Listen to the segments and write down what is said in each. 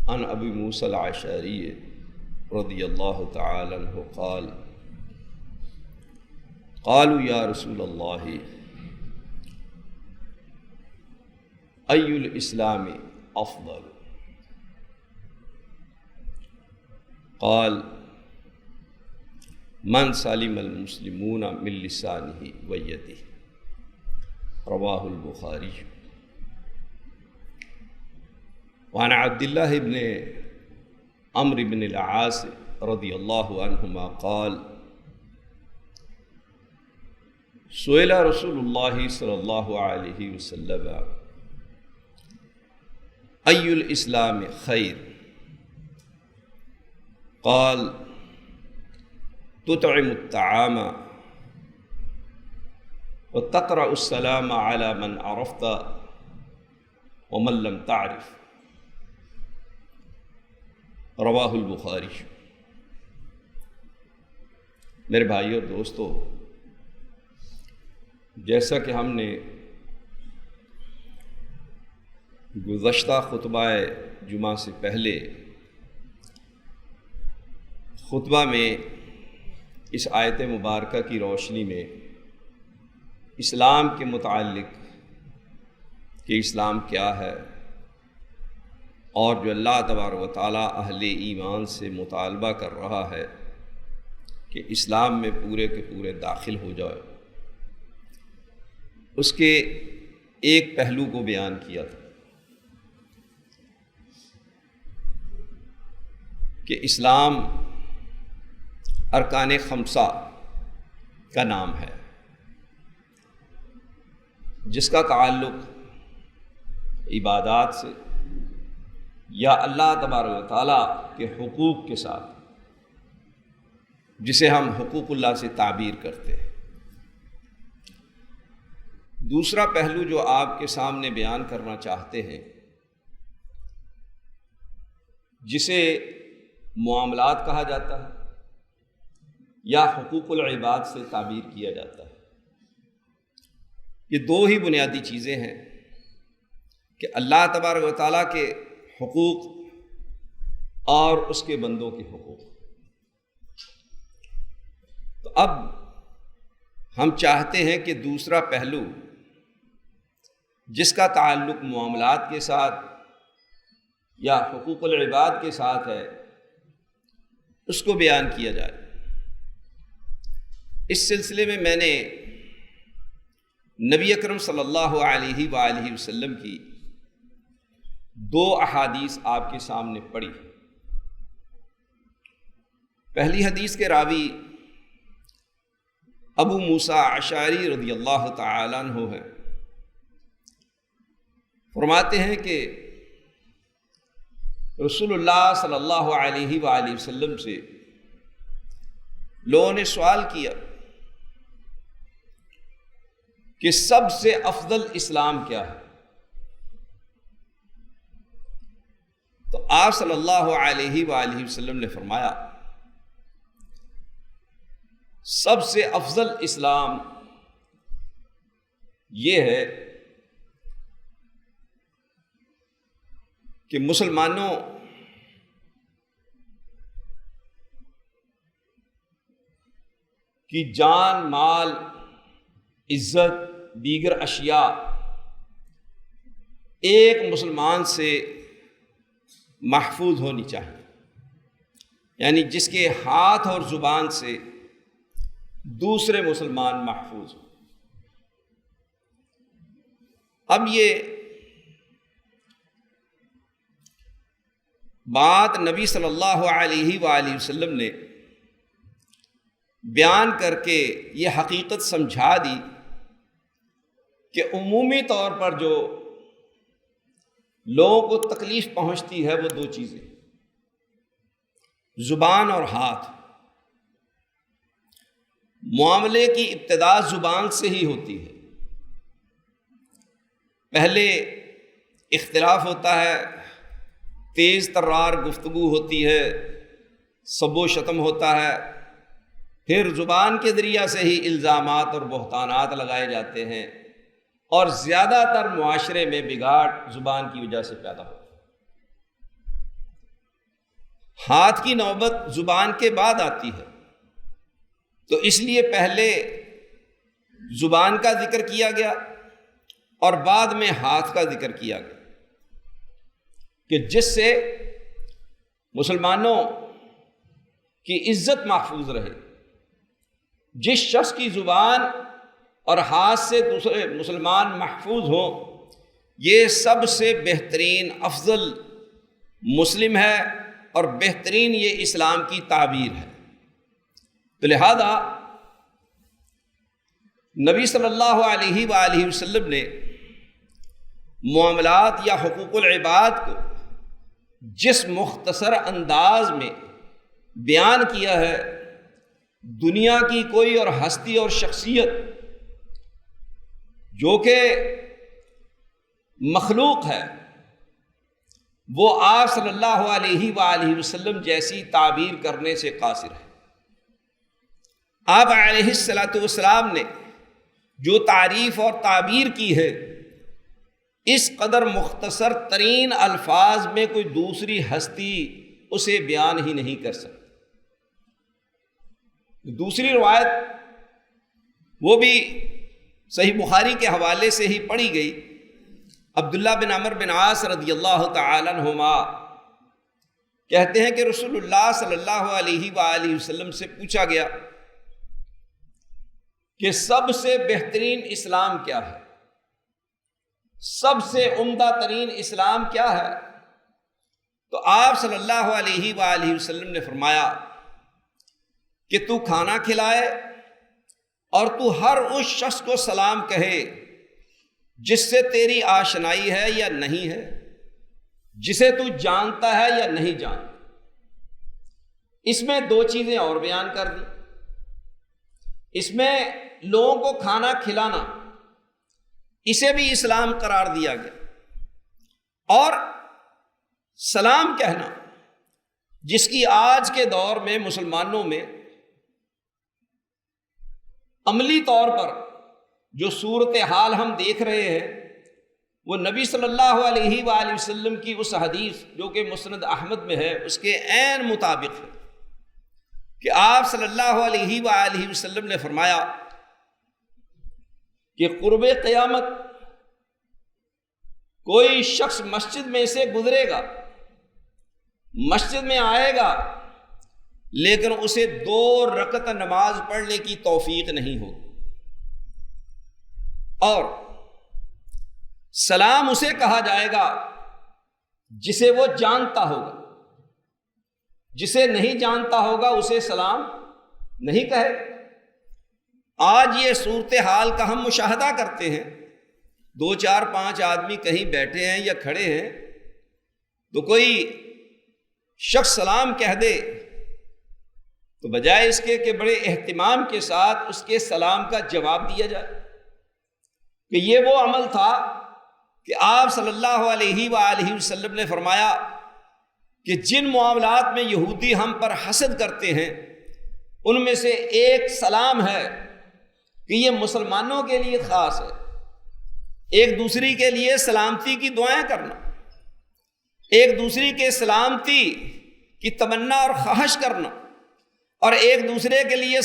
عن ابی موسیٰ الاشعری رضی اللہ تعالی عنہ قال قالوا یا رسول اللہ ای الاسلام افضل قال من سلم المسلمون من لسانہ و یدہ رواہ البخاری۔ وعن عبد اللہ بن عمرو بن العاص رضی اللہ عنہما قال سئل رسول اللہ صلی اللہ علیہ وسلم ای الاسلام خیر قال تطعم الطعام وتقرأ السلام على من عرفت ومن لم تعرف رواہ البخاری۔ میرے بھائیو اور دوستو، جیسا کہ ہم نے گزشتہ خطبہ جمعہ سے پہلے خطبہ میں اس آیت مبارکہ کی روشنی میں اسلام کے متعلق کہ اسلام کیا ہے اور جو اللہ تبارک و تعالیٰ اہل ایمان سے مطالبہ کر رہا ہے کہ اسلام میں پورے کے پورے داخل ہو جائے، اس کے ایک پہلو کو بیان کیا تھا کہ اسلام ارکان خمسہ کا نام ہے، جس کا تعلق عبادات سے یا اللہ تبارک و تعالیٰ کے حقوق کے ساتھ، جسے ہم حقوق اللہ سے تعبیر کرتے ہیں۔ دوسرا پہلو جو آپ کے سامنے بیان کرنا چاہتے ہیں، جسے معاملات کہا جاتا ہے یا حقوق العباد سے تعبیر کیا جاتا ہے، یہ دو ہی بنیادی چیزیں ہیں کہ اللہ تبارک و تعالیٰ کے حقوق اور اس کے بندوں کے حقوق۔ تو اب ہم چاہتے ہیں کہ دوسرا پہلو جس کا تعلق معاملات کے ساتھ یا حقوق العباد کے ساتھ ہے، اس کو بیان کیا جائے۔ اس سلسلے میں میں نے نبی اکرم صلی اللہ علیہ وآلہ وسلم کی دو احادیث آپ کے سامنے پڑھی۔ پہلی حدیث کے راوی ابو موسیٰ اشعری رضی اللہ تعالیٰ عنہ ہیں۔ فرماتے ہیں کہ رسول اللہ صلی اللہ علیہ وآلہ وسلم سے لوگوں نے سوال کیا کہ سب سے افضل اسلام کیا ہے؟ تو آپ صلی اللہ علیہ وآلہ وسلم نے فرمایا سب سے افضل اسلام یہ ہے کہ مسلمانوں کی جان، مال، عزت، دیگر اشیاء ایک مسلمان سے محفوظ ہونی چاہیے، یعنی جس کے ہاتھ اور زبان سے دوسرے مسلمان محفوظ ہوں۔ اب یہ بات نبی صلی اللہ علیہ وآلہ وسلم نے بیان کر کے یہ حقیقت سمجھا دی کہ عمومی طور پر جو لوگوں کو تکلیف پہنچتی ہے وہ دو چیزیں، زبان اور ہاتھ۔ معاملے کی ابتدا زبان سے ہی ہوتی ہے، پہلے اختلاف ہوتا ہے، تیز ترار گفتگو ہوتی ہے، سب و شتم ہوتا ہے، پھر زبان کے ذریعہ سے ہی الزامات اور بہتانات لگائے جاتے ہیں، اور زیادہ تر معاشرے میں بگاڑ زبان کی وجہ سے پیدا ہوتا ہے۔ ہاتھ کی نوبت زبان کے بعد آتی ہے، تو اس لیے پہلے زبان کا ذکر کیا گیا اور بعد میں ہاتھ کا ذکر کیا گیا، کہ جس سے مسلمانوں کی عزت محفوظ رہے۔ جس شخص کی زبان اور ہاتھ سے دوسرے مسلمان محفوظ ہوں، یہ سب سے بہترین افضل مسلم ہے اور بہترین یہ اسلام کی تعبیر ہے۔ تو لہذا نبی صلی اللہ علیہ وآلہ وسلم نے معاملات یا حقوق العباد کو جس مختصر انداز میں بیان کیا ہے، دنیا کی کوئی اور ہستی اور شخصیت جو کہ مخلوق ہے وہ آپ صلی اللہ علیہ وآلہ وسلم جیسی تعبیر کرنے سے قاصر ہے۔ آپ علیہ الصلاۃ والسلام نے جو تعریف اور تعبیر کی ہے، اس قدر مختصر ترین الفاظ میں کوئی دوسری ہستی اسے بیان ہی نہیں کر سکتی۔ دوسری روایت وہ بھی صحیح بخاری کے حوالے سے ہی پڑھی گئی، عبداللہ بن عمرو بن عاص رضی اللہ تعالی عنہما کہتے ہیں کہ رسول اللہ صلی اللہ علیہ وآلہ وسلم سے پوچھا گیا کہ سب سے بہترین اسلام کیا ہے، سب سے عمدہ ترین اسلام کیا ہے؟ تو آپ صلی اللہ علیہ وآلہ وسلم نے فرمایا کہ تو کھانا کھلائے اور تو ہر اس شخص کو سلام کہے جس سے تیری آشنائی ہے یا نہیں ہے، جسے تو جانتا ہے یا نہیں جانتا۔ اس میں دو چیزیں اور بیان کر دی۔ اس میں لوگوں کو کھانا کھلانا، اسے بھی اسلام قرار دیا گیا، اور سلام کہنا، جس کی آج کے دور میں مسلمانوں میں عملی طور پر جو صورتحال ہم دیکھ رہے ہیں، وہ نبی صلی اللہ علیہ وآلہ وسلم کی اس حدیث جو کہ مسند احمد میں ہے اس کے عین مطابق ہے، کہ آپ صلی اللہ علیہ وآلہ وسلم نے فرمایا کہ قرب قیامت کوئی شخص مسجد میں سے گزرے گا، مسجد میں آئے گا، لیکن اسے 2 رکعت نماز پڑھنے کی توفیق نہیں ہوگی، اور سلام اسے کہا جائے گا جسے وہ جانتا ہوگا، جسے نہیں جانتا ہوگا اسے سلام نہیں کہے۔ آج یہ صورتحال کا ہم مشاہدہ کرتے ہیں، 2 4 5 آدمی کہیں بیٹھے ہیں یا کھڑے ہیں تو کوئی شخص سلام کہہ دے تو بجائے اس کے کہ بڑے اہتمام کے ساتھ اس کے سلام کا جواب دیا جائے، کہ یہ وہ عمل تھا کہ آپ صلی اللہ علیہ وآلہ وسلم نے فرمایا کہ جن معاملات میں یہودی ہم پر حسد کرتے ہیں ان میں سے ایک سلام ہے، کہ یہ مسلمانوں کے لیے خاص ہے، ایک دوسری کے لیے سلامتی کی دعائیں کرنا، ایک دوسری کے سلامتی کی تمنا اور خواہش کرنا، اور ایک دوسرے کے لیے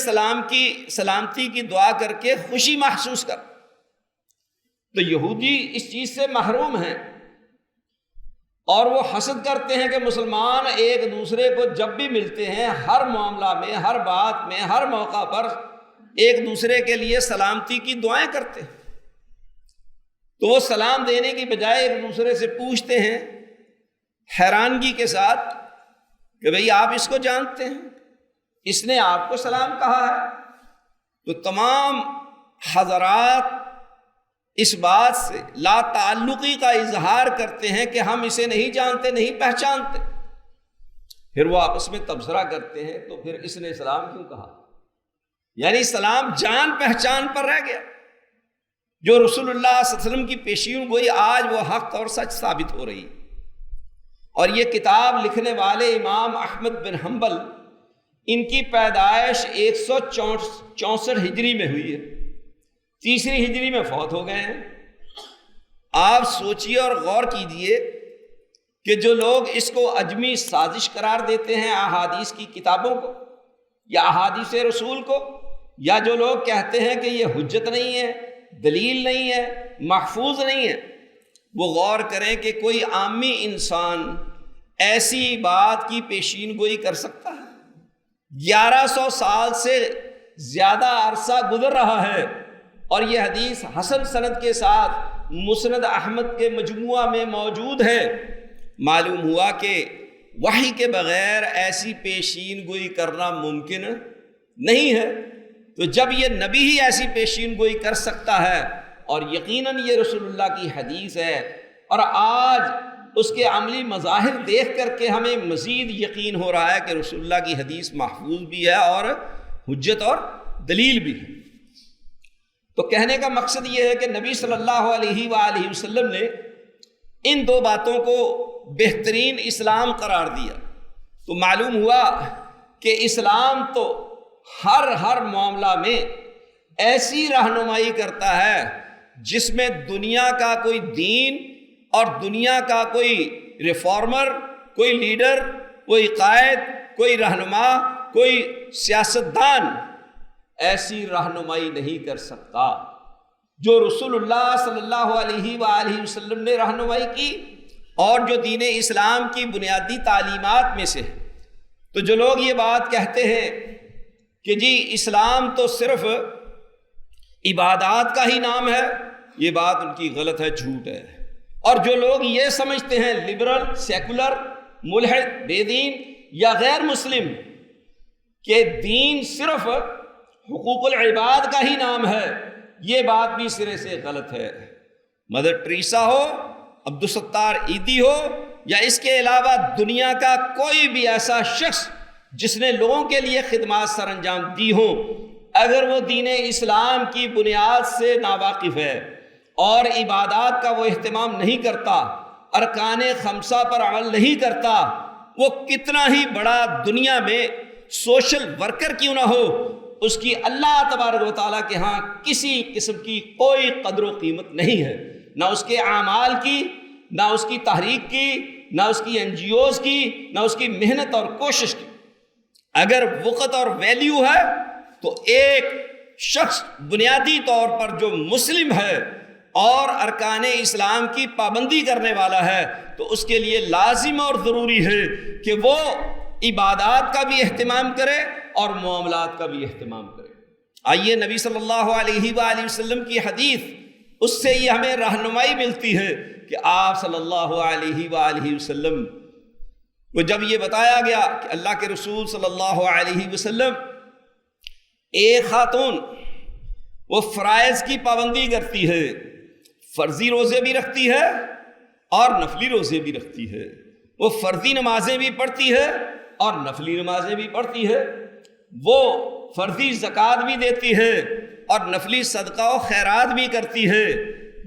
سلامتی کی دعا کر کے خوشی محسوس کرنا۔ تو یہودی اس چیز سے محروم ہیں، اور وہ حسد کرتے ہیں کہ مسلمان ایک دوسرے کو جب بھی ملتے ہیں، ہر معاملہ میں، ہر بات میں، ہر موقع پر ایک دوسرے کے لیے سلامتی کی دعائیں کرتے ہیں۔ تو وہ سلام دینے کی بجائے ایک دوسرے سے پوچھتے ہیں حیرانگی کے ساتھ کہ بھئی آپ اس کو جانتے ہیں، اس نے آپ کو سلام کہا ہے؟ تو تمام حضرات اس بات سے لا تعلقی کا اظہار کرتے ہیں کہ ہم اسے نہیں جانتے، نہیں پہچانتے۔ پھر وہ آپس میں تبصرہ کرتے ہیں تو پھر اس نے سلام کیوں کہا؟ یعنی سلام جان پہچان پر رہ گیا، جو رسول اللہ صلی اللہ علیہ وسلم کی پیشین گوئی آج وہ حق اور سچ ثابت ہو رہی۔ اور یہ کتاب لکھنے والے امام احمد بن حنبل، ان کی پیدائش 164 ہجری میں ہوئی ہے، 3 ہجری میں فوت ہو گئے ہیں۔ آپ سوچئے اور غور کیجئے کہ 164 ہجری میں 3 ہجری میں فوت ہو گئے ہیں، 3 ہجری میں فوت ہو گئے ہیں۔ 3 ہجری میں فوت ہو گئے ہیں، 3 ہجری میں فوت ہو گئے ہیں۔ 3 ہجری میں فوت ہو گئے ہیں، 3 ہجری میں فوت ہو گئے ہیں۔ آپ سوچئے اور غور کیجئے کہ جو لوگ اس کو عجمی سازش قرار دیتے ہیں احادیث کی کتابوں کو یا احادیث رسول کو، یا جو لوگ کہتے ہیں کہ یہ حجت نہیں ہے، دلیل نہیں ہے، محفوظ نہیں ہے، وہ غور کریں کہ کوئی عامی انسان ایسی بات کی پیشین گوئی کر سکتا ہے؟ 1100 سال سے زیادہ عرصہ گزر رہا ہے اور یہ حدیث حسن سند کے ساتھ مسند احمد کے مجموعہ میں موجود ہے۔ معلوم ہوا کہ وحی کے بغیر ایسی پیشین گوئی کرنا ممکن نہیں ہے۔ تو جب یہ نبی ہی ایسی پیشین گوئی کر سکتا ہے اور یقیناً یہ رسول اللہ کی حدیث ہے، اور آج اس کے عملی مظاہر دیکھ کر کے ہمیں مزید یقین ہو رہا ہے کہ رسول اللہ کی حدیث محفوظ بھی ہے اور حجت اور دلیل بھی ہے۔ تو کہنے کا مقصد یہ ہے کہ نبی صلی اللہ علیہ وآلہ وسلم نے ان دو باتوں کو بہترین اسلام قرار دیا۔ تو معلوم ہوا کہ اسلام تو ہر معاملہ میں ایسی رہنمائی کرتا ہے جس میں دنیا کا کوئی دین اور دنیا کا کوئی ریفارمر، کوئی لیڈر، کوئی قائد، کوئی رہنما، کوئی سیاستدان ایسی رہنمائی نہیں کر سکتا جو رسول اللہ صلی اللہ علیہ وآلہ وسلم نے رہنمائی کی اور جو دین اسلام کی بنیادی تعلیمات میں سے ہے۔ تو جو لوگ یہ بات کہتے ہیں کہ جی اسلام تو صرف عبادات کا ہی نام ہے، یہ بات ان کی غلط ہے، جھوٹ ہے۔ اور جو لوگ یہ سمجھتے ہیں لبرل، سیکولر، ملحد، بے دین یا غیر مسلم کہ دین صرف حقوق العباد کا ہی نام ہے، یہ بات بھی سرے سے غلط ہے۔ مدر ٹریسا ہو، عبدالستار عیدی ہو، یا اس کے علاوہ دنیا کا کوئی بھی ایسا شخص جس نے لوگوں کے لیے خدمات سر انجام دی ہوں، اگر وہ دین اسلام کی بنیاد سے ناواقف ہے اور عبادات کا وہ اہتمام نہیں کرتا، ارکان خمسہ پر عمل نہیں کرتا، وہ کتنا ہی بڑا دنیا میں سوشل ورکر کیوں نہ ہو، اس کی اللہ تبارک و تعالیٰ کے ہاں کسی قسم کی کوئی قدر و قیمت نہیں ہے، نہ اس کے اعمال کی، نہ اس کی تحریک کی، نہ اس کی NGOs کی، نہ اس کی محنت اور کوشش کی۔ اگر وقت اور ویلیو ہے تو ایک شخص بنیادی طور پر جو مسلم ہے اور ارکان اسلام کی پابندی کرنے والا ہے تو اس کے لیے لازم اور ضروری ہے کہ وہ عبادات کا بھی اہتمام کرے اور معاملات کا بھی اہتمام کرے۔ آئیے نبی صلی اللہ علیہ وآلہ وسلم کی حدیث، اس سے یہ ہمیں رہنمائی ملتی ہے کہ آپ صلی اللہ علیہ وآلہ وسلم کو جب یہ بتایا گیا کہ اللہ کے رسول صلی اللہ علیہ وسلم ایک خاتون وہ فرائض کی پابندی کرتی ہے، فرضی روزے بھی رکھتی ہے اور نفلی روزے بھی رکھتی ہے، وہ فرضی نمازیں بھی پڑھتی ہے اور نفلی نمازیں بھی پڑھتی ہے، وہ فرضی زکوٰۃ بھی دیتی ہے اور نفلی صدقہ و خیرات بھی کرتی ہے،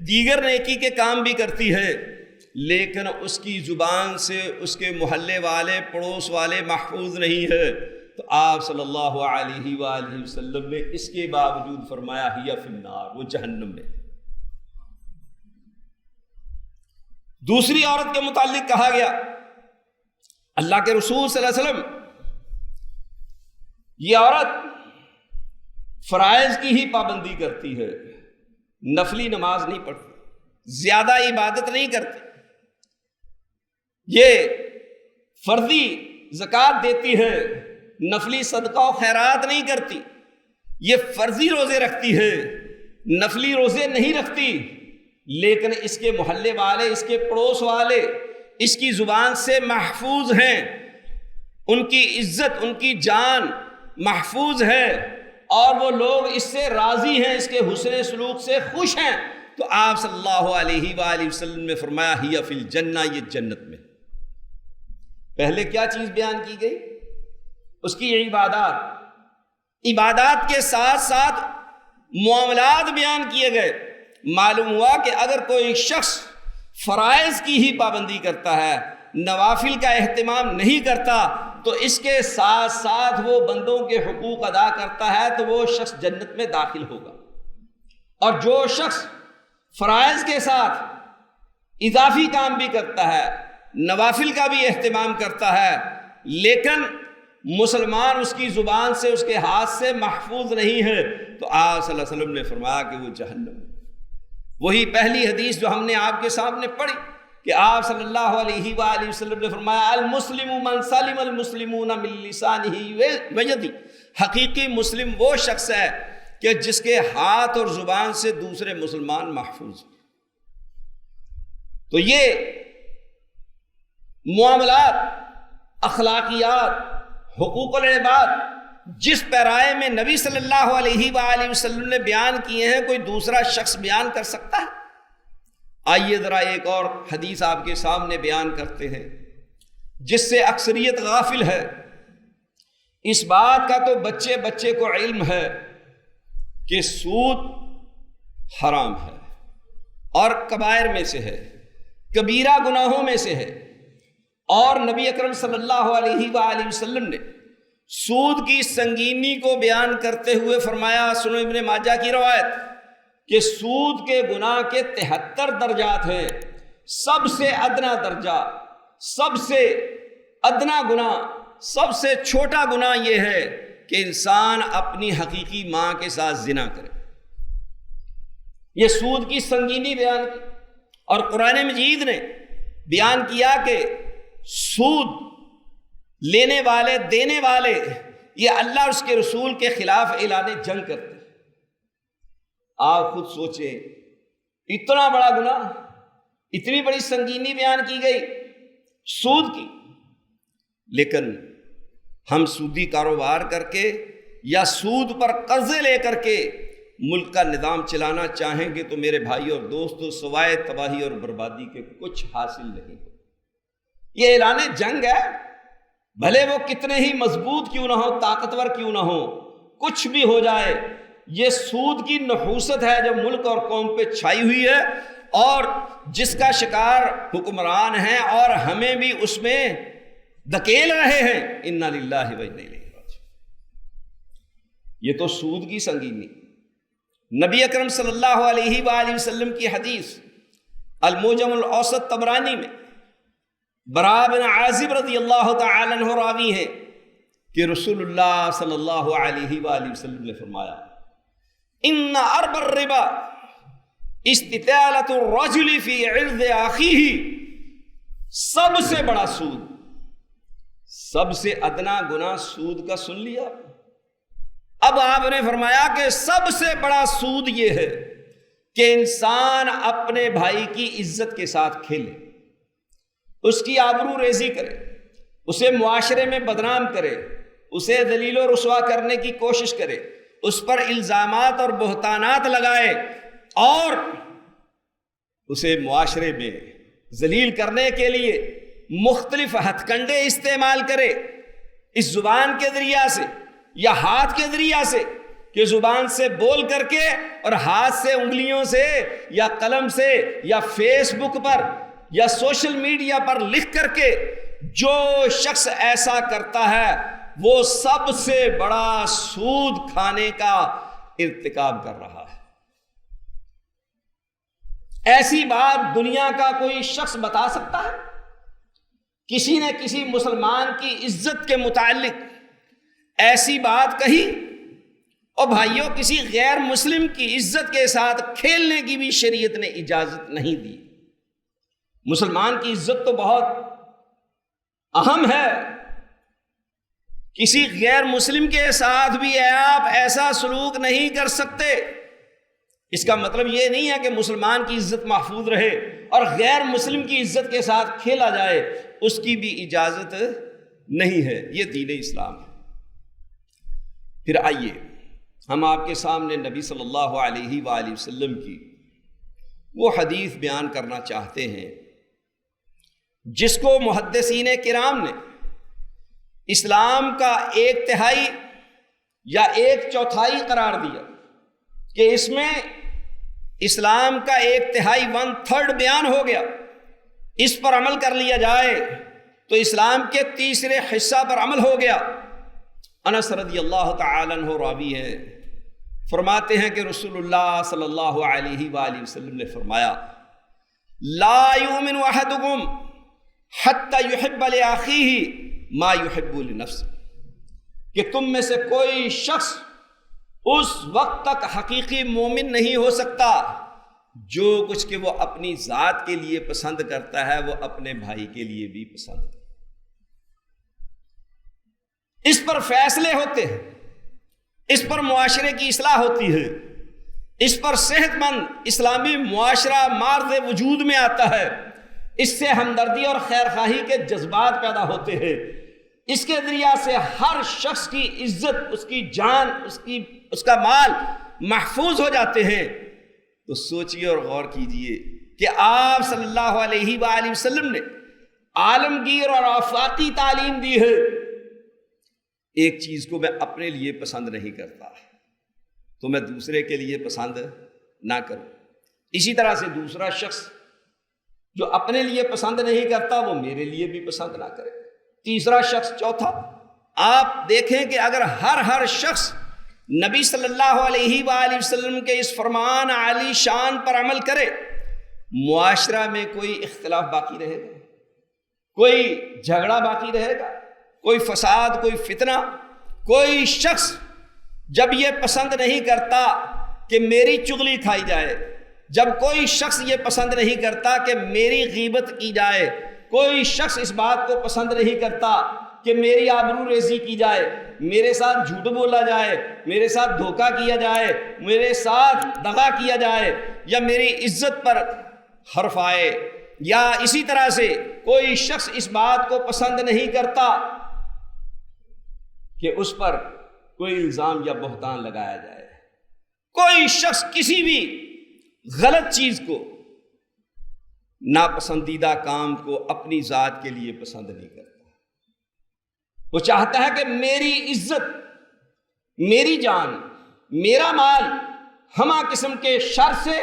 دیگر نیکی کے کام بھی کرتی ہے، لیکن اس کی زبان سے اس کے محلے والے، پڑوس والے محفوظ نہیں ہے۔ تو آپ صلی اللہ علیہ وآلہ وسلم نے اس کے باوجود فرمایا ہی فی النار، وہ جہنم میں۔ دوسری عورت کے متعلق کہا گیا، اللہ کے رسول صلی اللہ علیہ وسلم، یہ عورت فرائض کی ہی پابندی کرتی ہے، نفلی نماز نہیں پڑھتی، زیادہ عبادت نہیں کرتی، یہ فرضی زکوٰۃ دیتی ہے، نفلی صدقہ و خیرات نہیں کرتی، یہ فرضی روزے رکھتی ہے، نفلی روزے نہیں رکھتی، لیکن اس کے محلے والے، اس کے پڑوس والے اس کی زبان سے محفوظ ہیں، ان کی عزت، ان کی جان محفوظ ہے اور وہ لوگ اس سے راضی ہیں، اس کے حسن سلوک سے خوش ہیں۔ تو آپ صلی اللہ علیہ وآلہ وسلم نے فرمایا ہی فی الجنہ، یہ جنت میں۔ پہلے کیا چیز بیان کی گئی؟ اس کی عبادات، عبادات کے ساتھ ساتھ معاملات بیان کیے گئے۔ معلوم ہوا کہ اگر کوئی شخص فرائض کی ہی پابندی کرتا ہے، نوافل کا اہتمام نہیں کرتا، تو اس کے ساتھ ساتھ وہ بندوں کے حقوق ادا کرتا ہے تو وہ شخص جنت میں داخل ہوگا۔ اور جو شخص فرائض کے ساتھ اضافی کام بھی کرتا ہے، نوافل کا بھی اہتمام کرتا ہے، لیکن مسلمان اس کی زبان سے، اس کے ہاتھ سے محفوظ نہیں ہے، تو آپ صلی اللہ علیہ وسلم نے فرمایا کہ وہ جہنم۔ وہی پہلی حدیث جو ہم نے آپ کے سامنے پڑھی کہ آپ صلی اللہ علیہ وآلہ وسلم نے فرمایا المسلم من سلم المسلمون من لسانہ ویدہ، حقیقی مسلم وہ شخص ہے کہ جس کے ہاتھ اور زبان سے دوسرے مسلمان محفوظ ہیں۔ تو یہ معاملات، اخلاقیات، حقوق العباد جس پیرائے میں نبی صلی اللہ علیہ وآلہ وسلم نے بیان کیے ہیں، کوئی دوسرا شخص بیان کر سکتا ہے؟ آئیے ذرا ایک اور حدیث آپ کے سامنے بیان کرتے ہیں جس سے اکثریت غافل ہے۔ اس بات کا تو بچے بچے کو علم ہے کہ سود حرام ہے اور کبائر میں سے ہے، کبیرہ گناہوں میں سے ہے، اور نبی اکرم صلی اللہ علیہ وآلہ وسلم نے سود کی سنگینی کو بیان کرتے ہوئے فرمایا، سنو ابن ماجہ کی روایت، کہ سود کے گناہ کے 73 درجات ہیں۔ سب سے ادنا درجہ، سب سے ادنا گناہ، سب سے چھوٹا گناہ یہ ہے کہ انسان اپنی حقیقی ماں کے ساتھ زنا کرے۔ یہ سود کی سنگینی بیان کی، اور قرآن مجید نے بیان کیا کہ سود لینے والے، دینے والے، یہ اللہ اور اس کے رسول کے خلاف اعلان جنگ کرتے ہیں۔ آپ خود سوچیں، اتنا بڑا گناہ، اتنی بڑی سنگینی بیان کی گئی سود کی، لیکن ہم سودی کاروبار کر کے یا سود پر قرضے لے کر کے ملک کا نظام چلانا چاہیں گے تو میرے بھائی اور دوستو، سوائے تباہی اور بربادی کے کچھ حاصل نہیں ہو۔ یہ اعلان جنگ ہے، بھلے وہ کتنے ہی مضبوط کیوں نہ ہو، طاقتور کیوں نہ ہو، کچھ بھی ہو جائے، یہ سود کی نحوست ہے جو ملک اور قوم پہ چھائی ہوئی ہے، اور جس کا شکار حکمران ہیں اور ہمیں بھی اس میں دھکیل رہے ہیں۔ انا للہ و انا الیہ راجعون۔ یہ تو سود کی سنگینی۔ نبی اکرم صلی اللہ علیہ وآلہ وسلم کی حدیث المعجم الاوسط طبرانی میں براء بن عازب رضی اللہ تعالی عنہ راوی ہیں کہ رسول اللہ صلی اللہ علیہ وآلہ وسلم نے فرمایا، ان ارب الربا استطالۃ الرجل فی عرض اخیہ، سب سے بڑا سود، سب سے ادنا گناہ سود کا سن لیا۔ اب آپ نے فرمایا کہ سب سے بڑا سود یہ ہے کہ انسان اپنے بھائی کی عزت کے ساتھ کھیلے، اس کی آبرو ریزی کرے، اسے معاشرے میں بدنام کرے، اسے ذلیل و رسوا کرنے کی کوشش کرے، اس پر الزامات اور بہتانات لگائے اور اسے معاشرے میں ذلیل کرنے کے لیے مختلف ہتھ کنڈے استعمال کرے، اس زبان کے ذریعہ سے یا ہاتھ کے ذریعہ سے، کہ زبان سے بول کر کے اور ہاتھ سے انگلیوں سے یا قلم سے یا فیس بک پر یا سوشل میڈیا پر لکھ کر کے جو شخص ایسا کرتا ہے وہ سب سے بڑا سود کھانے کا ارتکاب کر رہا ہے۔ ایسی بات دنیا کا کوئی شخص بتا سکتا ہے؟ کسی نے کسی مسلمان کی عزت کے متعلق ایسی بات کہی؟ اور بھائیوں، کسی غیر مسلم کی عزت کے ساتھ کھیلنے کی بھی شریعت نے اجازت نہیں دی۔ مسلمان کی عزت تو بہت اہم ہے، کسی غیر مسلم کے ساتھ بھی آپ ایسا سلوک نہیں کر سکتے۔ اس کا مطلب یہ نہیں ہے کہ مسلمان کی عزت محفوظ رہے اور غیر مسلم کی عزت کے ساتھ کھیلا جائے، اس کی بھی اجازت نہیں ہے۔ یہ دین اسلام ہے۔ پھر آئیے ہم آپ کے سامنے نبی صلی اللہ علیہ وآلہ وسلم کی وہ حدیث بیان کرنا چاہتے ہیں جس کو محدثین کرام نے اسلام کا 1/3 یا 1/4 قرار دیا، کہ اس میں اسلام کا 1/3 1/3 بیان ہو گیا، اس پر عمل کر لیا جائے تو اسلام کے تیسرے حصہ پر عمل ہو گیا۔ انس رضی اللہ تعالی عنہ راوی ہیں، فرماتے ہیں کہ رسول اللہ صلی اللہ علیہ وآلہ وسلم نے فرمایا، لا یؤمن احدکم حتی یحب لأخیہ ما یحب لنفسہ، کہ تم میں سے کوئی شخص اس وقت تک حقیقی مومن نہیں ہو سکتا جو کچھ کہ وہ اپنی ذات کے لیے پسند کرتا ہے وہ اپنے بھائی کے لیے بھی پسند کرتا ہے۔ اس پر فیصلے ہوتے ہیں، اس پر معاشرے کی اصلاح ہوتی ہے، اس پر صحت مند اسلامی معاشرہ مارز وجود میں آتا ہے، اس سے ہمدردی اور خیر خواہی کے جذبات پیدا ہوتے ہیں، اس کے ذریعہ سے ہر شخص کی عزت، اس کی جان، اس کا مال محفوظ ہو جاتے ہیں۔ تو سوچئے اور غور کیجئے کہ آپ صلی اللہ علیہ وآلہ وسلم نے عالمگیر اور آفاقی تعلیم دی ہے، ایک چیز کو میں اپنے لیے پسند نہیں کرتا تو میں دوسرے کے لیے پسند نہ کروں، اسی طرح سے دوسرا شخص جو اپنے لیے پسند نہیں کرتا وہ میرے لیے بھی پسند نہ کرے، تیسرا شخص، چوتھا۔ آپ دیکھیں کہ اگر ہر شخص نبی صلی اللہ علیہ وآلہ وسلم کے اس فرمان عالی شان پر عمل کرے، معاشرہ میں کوئی اختلاف باقی رہے گا، کوئی جھگڑا باقی رہے گا، کوئی فساد، کوئی فتنہ؟ کوئی شخص جب یہ پسند نہیں کرتا کہ میری چغلی کھائی جائے، جب کوئی شخص یہ پسند نہیں کرتا کہ میری غیبت کی جائے، کوئی شخص اس بات کو پسند نہیں کرتا کہ میری آبرو ریزی کی جائے، میرے ساتھ جھوٹ بولا جائے، میرے ساتھ دھوکہ کیا جائے، میرے ساتھ دغا کیا جائے، یا میری عزت پر حرف آئے، یا اسی طرح سے کوئی شخص اس بات کو پسند نہیں کرتا کہ اس پر کوئی الزام یا بہتان لگایا جائے، کوئی شخص کسی بھی غلط چیز کو، ناپسندیدہ کام کو اپنی ذات کے لیے پسند نہیں کرتا، وہ چاہتا ہے کہ میری عزت، میری جان، میرا مال ہمہ قسم کے شر سے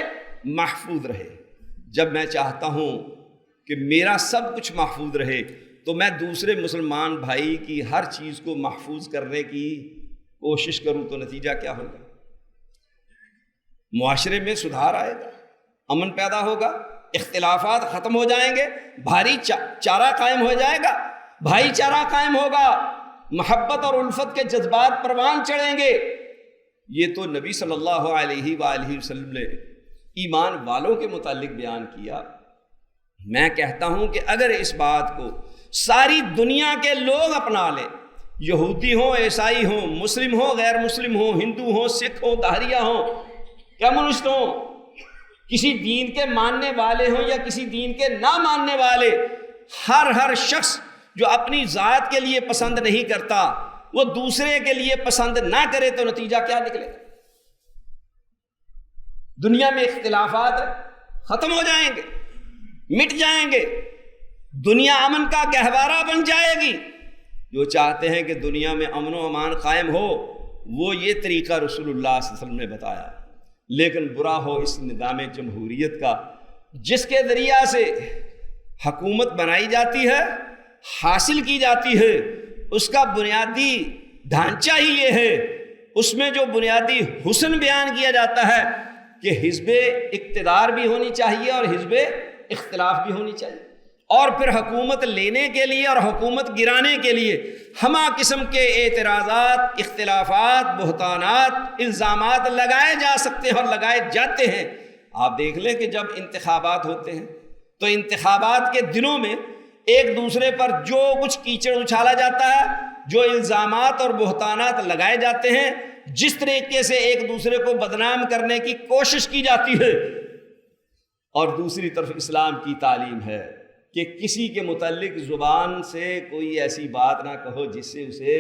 محفوظ رہے۔ جب میں چاہتا ہوں کہ میرا سب کچھ محفوظ رہے تو میں دوسرے مسلمان بھائی کی ہر چیز کو محفوظ کرنے کی کوشش کروں تو نتیجہ کیا ہوگا؟ معاشرے میں سدھار آئے گا، امن پیدا ہوگا، اختلافات ختم ہو جائیں گے، بھاری چارہ قائم ہو جائے گا، بھائی چارہ قائم ہوگا، محبت اور الفت کے جذبات پروان چڑھیں گے۔ یہ تو نبی صلی اللہ علیہ وآلہ وسلم نے ایمان والوں کے متعلق بیان کیا۔ میں کہتا ہوں کہ اگر اس بات کو ساری دنیا کے لوگ اپنا لیں، یہودی ہوں، عیسائی ہوں، مسلم ہوں، غیر مسلم ہوں، ہندو ہوں، سکھ ہوں، دہریہ ہوں، کمیونسٹ ہوں، کسی دین کے ماننے والے ہوں یا کسی دین کے نہ ماننے والے، ہر شخص جو اپنی ذات کے لیے پسند نہیں کرتا وہ دوسرے کے لیے پسند نہ کرے تو نتیجہ کیا نکلے گا؟ دنیا میں اختلافات ختم ہو جائیں گے، مٹ جائیں گے، دنیا امن کا گہوارہ بن جائے گی۔ جو چاہتے ہیں کہ دنیا میں امن و امان قائم ہو وہ یہ طریقہ رسول اللہ صلی اللہ علیہ وسلم نے بتایا، لیکن برا ہو اس نظام جمہوریت کا جس کے ذریعہ سے حکومت بنائی جاتی ہے، حاصل کی جاتی ہے، اس کا بنیادی ڈھانچہ ہی یہ ہے، اس میں جو بنیادی حسن بیان کیا جاتا ہے کہ حزب اقتدار بھی ہونی چاہیے اور حزب اختلاف بھی ہونی چاہیے، اور پھر حکومت لینے کے لیے اور حکومت گرانے کے لیے ہمہ قسم کے اعتراضات، اختلافات، بہتانات، الزامات لگائے جا سکتے ہیں اور لگائے جاتے ہیں۔ آپ دیکھ لیں کہ جب انتخابات ہوتے ہیں تو انتخابات کے دنوں میں ایک دوسرے پر جو کچھ کیچڑ اچھالا جاتا ہے، جو الزامات اور بہتانات لگائے جاتے ہیں، جس طریقے سے ایک دوسرے کو بدنام کرنے کی کوشش کی جاتی ہے، اور دوسری طرف اسلام کی تعلیم ہے کہ کسی کے متعلق زبان سے کوئی ایسی بات نہ کہو جس سے اسے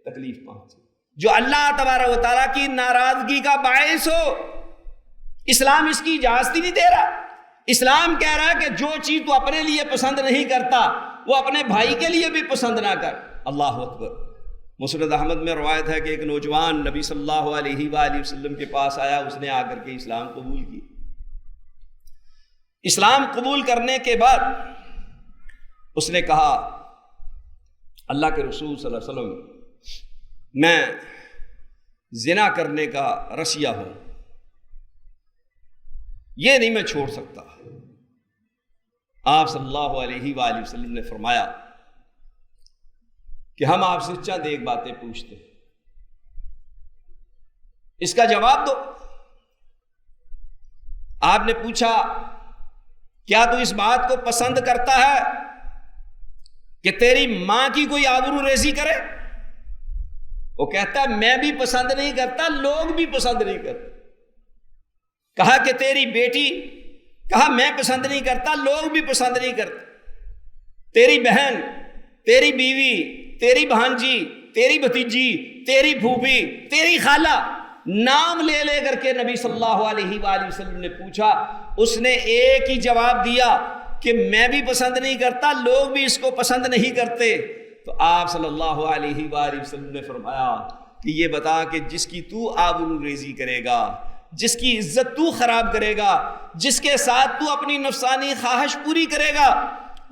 تکلیف پہنچے، جو اللہ تبارک و تعالیٰ کی ناراضگی کا باعث ہو۔ اسلام اس کی اجازت ہی نہیں دے رہا۔ اسلام کہہ رہا ہے کہ جو چیز تو اپنے لیے پسند نہیں کرتا وہ اپنے بھائی کے لیے بھی پسند نہ کر۔ اللہ اکبر۔ مسند احمد میں روایت ہے کہ ایک نوجوان نبی صلی اللہ علیہ وآلہ وسلم کے پاس آیا، اس نے آ کر کے اسلام قبول کی۔ اسلام قبول کرنے کے بعد اس نے کہا، اللہ کے رسول صلی اللہ علیہ وسلم، میں زنا کرنے کا رسیا ہوں، یہ نہیں میں چھوڑ سکتا۔ آپ صلی اللہ علیہ وآلہ وسلم نے فرمایا کہ ہم آپ سے چند ایک باتیں پوچھتے ہیں، اس کا جواب دو۔ آپ نے پوچھا کیا تو اس بات کو پسند کرتا ہے کہ تیری ماں کی کوئی آبرو ریزی کرے؟ وہ کہتا ہے میں بھی پسند نہیں کرتا، لوگ بھی پسند نہیں کرتے۔ کہا کہ تیری بیٹی؟ کہا میں پسند نہیں کرتا، لوگ بھی پسند نہیں کرتے۔ تیری بہن، تیری بیوی، تیری بھانجی، تیری بھتیجی، تیری پھوپھی، تیری خالہ، نام لے لے کر کے نبی صلی اللہ علیہ وآلہ وسلم نے پوچھا۔ اس نے ایک ہی جواب دیا کہ میں بھی پسند نہیں کرتا، لوگ بھی اس کو پسند نہیں کرتے۔ تو آپ صلی اللہ علیہ وآلہ وسلم نے فرمایا کہ یہ بتا کہ جس کی تو آبرو ریزی کرے گا، جس کی عزت تو خراب کرے گا، جس کے ساتھ تو اپنی نفسانی خواہش پوری کرے گا،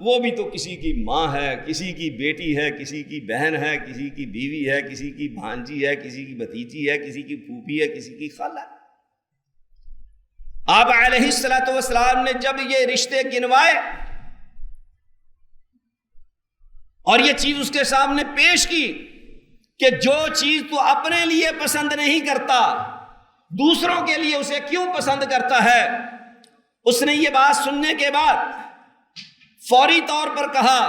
وہ بھی تو کسی کی ماں ہے، کسی کی بیٹی ہے، کسی کی بہن ہے، کسی کی بیوی ہے، کسی کی بھانجی ہے، کسی کی بھتیجی ہے، کسی کی پھوپھی ہے، کسی کی خالہ ہے۔ آپ علیہ الصلوۃ والسلام نے جب یہ رشتے گنوائے اور یہ چیز اس کے سامنے پیش کی کہ جو چیز تو اپنے لیے پسند نہیں کرتا، دوسروں کے لیے اسے کیوں پسند کرتا ہے، اس نے یہ بات سننے کے بعد فوری طور پر کہا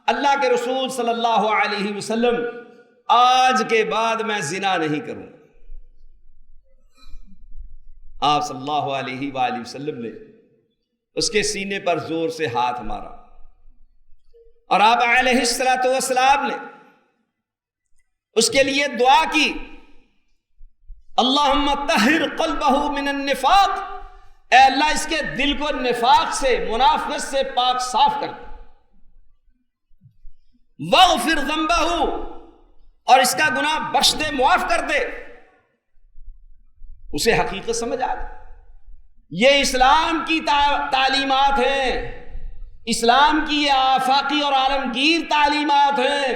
اللہ کے رسول صلی اللہ علیہ وسلم آج کے بعد میں زنا نہیں کروں۔ آپ صلی اللہ علیہ وآلہ وسلم نے اس کے سینے پر زور سے ہاتھ مارا اور آپ علیہ الصلوۃ والسلام نے اس کے لیے دعا کی، اللہم طہر قلبہ من النفاق، اے اللہ اس کے دل کو نفاق سے، منافقت سے پاک صاف کر دے، واغفر ذنبہ، اور اس کا گناہ بخش دے، معاف کر دے۔ اسے حقیقت سمجھ آ گئی، یہ اسلام کی تعلیمات ہیں، اسلام کی یہ آفاقی اور عالمگیر تعلیمات ہیں،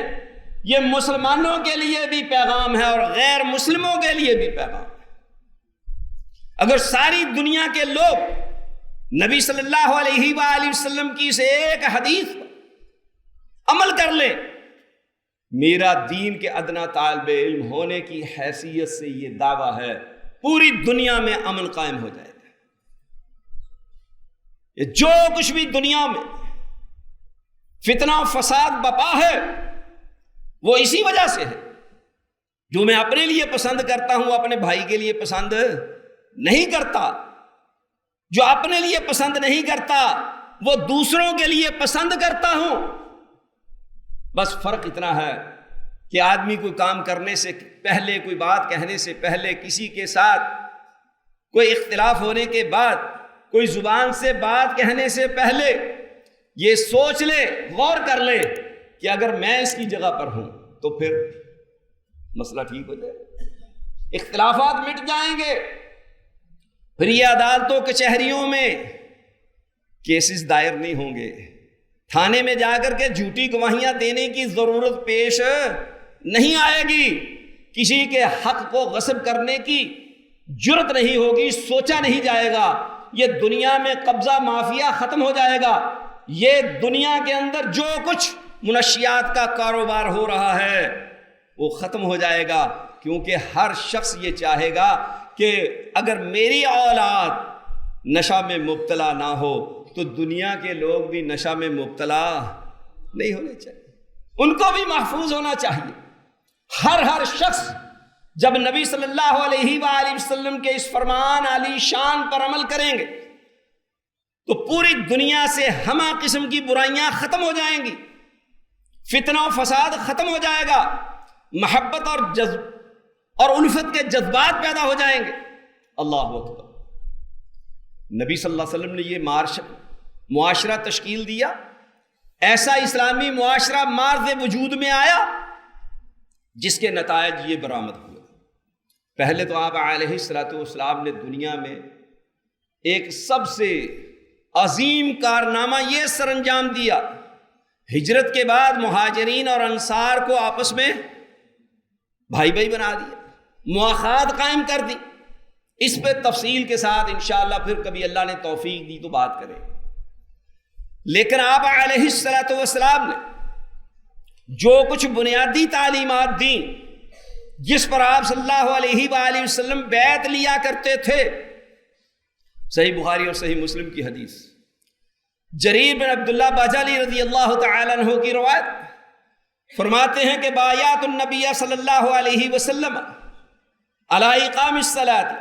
یہ مسلمانوں کے لیے بھی پیغام ہے اور غیر مسلموں کے لیے بھی پیغام ہے۔ اگر ساری دنیا کے لوگ نبی صلی اللہ علیہ وآلہ وسلم کی اس ایک حدیث پر عمل کر لیں، میرا دین کے ادنا طالب علم ہونے کی حیثیت سے یہ دعویٰ ہے، پوری دنیا میں امن قائم ہو جائے گا۔ یہ جو کچھ بھی دنیا میں فتنہ و فساد بپا ہے وہ اسی وجہ سے ہے، جو میں اپنے لیے پسند کرتا ہوں اپنے بھائی کے لیے پسند نہیں کرتا، جو اپنے لیے پسند نہیں کرتا وہ دوسروں کے لیے پسند کرتا ہوں۔ بس فرق اتنا ہے کہ آدمی کوئی کام کرنے سے پہلے، کوئی بات کہنے سے پہلے، کسی کے ساتھ کوئی اختلاف ہونے کے بعد، کوئی زبان سے بات کہنے سے پہلے یہ سوچ لے، غور کر لے کہ اگر میں اس کی جگہ پر ہوں تو پھر مسئلہ ٹھیک ہو جائے، اختلافات مٹ جائیں گے، پھر یہ عدالتوں کچہریوں میں کیسز دائر نہیں ہوں گے، تھانے میں جا کر کے جھوٹی گواہیاں دینے کی ضرورت پیش نہیں آئے گی، کسی کے حق کو غصب کرنے کی جرت نہیں ہوگی، سوچا نہیں جائے گا، یہ دنیا میں قبضہ مافیا ختم ہو جائے گا، یہ دنیا کے اندر جو کچھ منشیات کا کاروبار ہو رہا ہے وہ ختم ہو جائے گا، کیونکہ ہر شخص یہ چاہے گا کہ اگر میری اولاد نشہ میں مبتلا نہ ہو تو دنیا کے لوگ بھی نشہ میں مبتلا نہیں ہونے چاہیے، ان کو بھی محفوظ ہونا چاہیے۔ ہر شخص جب نبی صلی اللہ علیہ وآلہ وسلم کے اس فرمان علی شان پر عمل کریں گے تو پوری دنیا سے ہمہ قسم کی برائیاں ختم ہو جائیں گی، فتنہ و فساد ختم ہو جائے گا، محبت اور الفت کے جذبات پیدا ہو جائیں گے۔ اللہ اکبر۔ نبی صلی اللہ علیہ وسلم نے یہ معاشرہ تشکیل دیا، ایسا اسلامی معاشرہ مارز وجود میں آیا جس کے نتائج یہ برآمد ہوئے۔ پہلے تو آپ علیہ الصلوۃ والسلام نے دنیا میں ایک سب سے عظیم کارنامہ یہ سر انجام دیا، ہجرت کے بعد مہاجرین اور انصار کو آپس میں بھائی بھائی بنا دیا، مواخات قائم کر دی۔ اس پہ تفصیل کے ساتھ انشاءاللہ پھر کبھی اللہ نے توفیق دی تو بات کریں۔ لیکن آپ علیہ الصلوۃ والسلام نے جو کچھ بنیادی تعلیمات دیں، جس پر آپ صلی اللہ علیہ وآلہ وسلم بیعت لیا کرتے تھے، صحیح بخاری اور صحیح مسلم کی حدیث، جریر بن عبداللہ بجلی رضی اللہ تعالی عنہ کی روایت، فرماتے ہیں کہ بایعت النبی صلی اللہ علیہ وسلم علی اقام الصلاۃ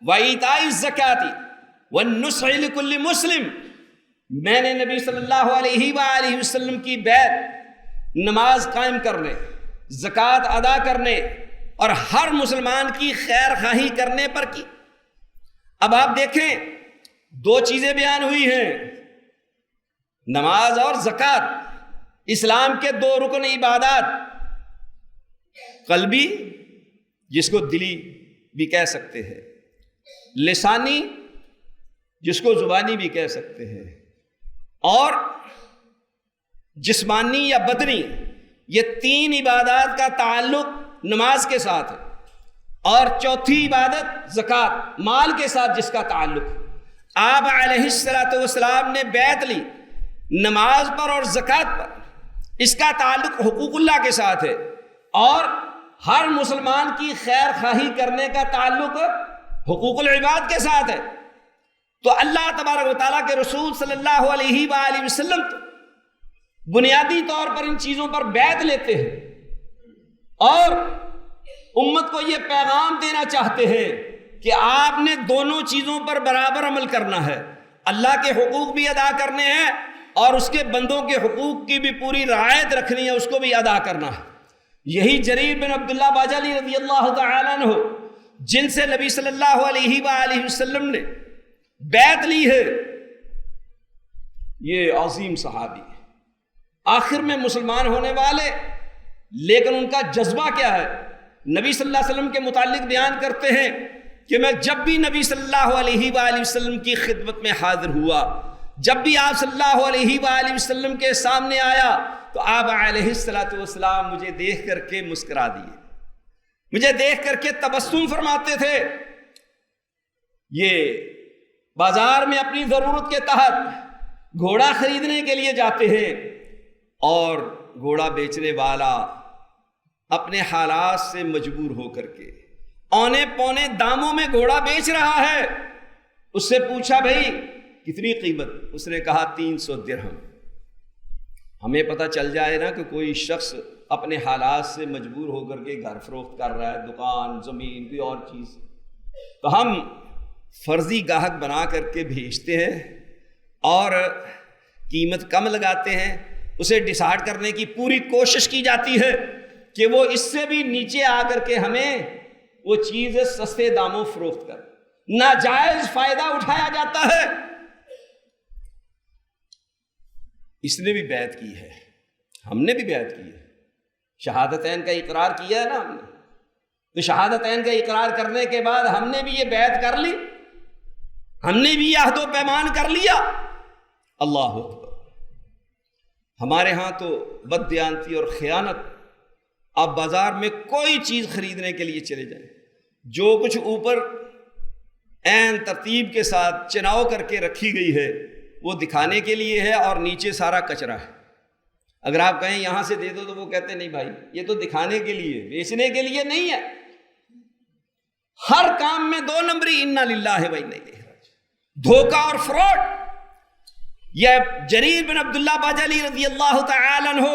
و ایتاء الزکاۃ والنصح لکل مسلم، میں نے نبی صلی اللہ علیہ وآلہ وسلم کی بیعت نماز قائم کرنے، زکوٰۃ ادا کرنے اور ہر مسلمان کی خیر خواہی کرنے پر کی۔ اب آپ دیکھیں، دو چیزیں بیان ہوئی ہیں، نماز اور زکوٰۃ، اسلام کے دو رکن عبادات، قلبی جس کو دلی بھی کہہ سکتے ہیں، لسانی جس کو زبانی بھی کہہ سکتے ہیں، اور جسمانی یا بدنی، یہ تین عبادات کا تعلق نماز کے ساتھ ہے، اور چوتھی عبادت زکوٰۃ، مال کے ساتھ جس کا تعلق۔ آپ علیہ الصلوۃ والسلام نے بیعت لی نماز پر اور زکوٰۃ پر، اس کا تعلق حقوق اللہ کے ساتھ ہے، اور ہر مسلمان کی خیر خواہی کرنے کا تعلق حقوق العباد کے ساتھ ہے۔ تو اللہ تبارک و تعالیٰ کے رسول صلی اللہ علیہ وآلہ وسلم تو بنیادی طور پر ان چیزوں پر بیعت لیتے ہیں، اور امت کو یہ پیغام دینا چاہتے ہیں کہ آپ نے دونوں چیزوں پر برابر عمل کرنا ہے، اللہ کے حقوق بھی ادا کرنے ہیں اور اس کے بندوں کے حقوق کی بھی پوری رعایت رکھنی ہے، اس کو بھی ادا کرنا ہے۔ یہی جریر بن عبداللہ بجلی رضی اللہ تعالی عنہ، جن سے نبی صلی اللہ علیہ وآلہ وسلم نے بیعت لی ہے، یہ عظیم صحابی ہے، آخر میں مسلمان ہونے والے، لیکن ان کا جذبہ کیا ہے؟ نبی صلی اللہ علیہ وسلم کے متعلق بیان کرتے ہیں کہ میں جب بھی نبی صلی اللہ علیہ وآلہ وسلم کی خدمت میں حاضر ہوا، جب بھی آپ صلی اللہ علیہ وآلہ وسلم کے سامنے آیا تو آپ علیہ الصلوۃ والسلام مجھے دیکھ کر کے مسکرا دیے، مجھے دیکھ کر کے تبسم فرماتے تھے۔ یہ بازار میں اپنی ضرورت کے تحت گھوڑا خریدنے کے لیے جاتے ہیں، اور گھوڑا بیچنے والا اپنے حالات سے مجبور ہو کر کے اونے پونے داموں میں گھوڑا بیچ رہا ہے۔ اس سے پوچھا بھائی کتنی قیمت؟ اس نے کہا 300 درہم۔ ہمیں پتہ چل جائے نا کہ کوئی شخص اپنے حالات سے مجبور ہو کر کے گھر فروخت کر رہا ہے، دکان، زمین، کوئی اور چیز، تو ہم فرضی گاہک بنا کر کے بھیجتے ہیں اور قیمت کم لگاتے ہیں، اسے ڈیسائیڈ کرنے کی پوری کوشش کی جاتی ہے کہ وہ اس سے بھی نیچے آ کر کے ہمیں وہ چیز سستے داموں فروخت کر، ناجائز فائدہ اٹھایا جاتا ہے۔ اس نے بھی بیعت کی ہے، ہم نے بھی بیعت کی ہے، شہادتین کا اقرار کیا ہے نا ہم نے، تو شہادتین کا اقرار کرنے کے بعد ہم نے بھی یہ بیعت کر لی، ہم نے بھی یہ عہد و پیمان کر لیا۔ اللہ اکبر۔ ہمارے ہاں تو بددیانتی اور خیانت، آپ بازار میں کوئی چیز خریدنے کے لیے چلے جائیں، جو کچھ اوپر عین ترتیب کے ساتھ چناؤ کر کے رکھی گئی ہے وہ دکھانے کے لیے ہے، اور نیچے سارا کچرا ہے۔ اگر آپ کہیں یہاں سے دے دو تو وہ کہتے نہیں بھائی یہ تو دکھانے کے لیے، بیچنے کے لیے نہیں ہے۔ ہر کام میں 2 نمبری، انا للہ و انا الیہ راجعون، دھوکہ اور فراڈ۔ یہ جریر بن عبداللہ بجلی رضی اللہ تعالی عنہ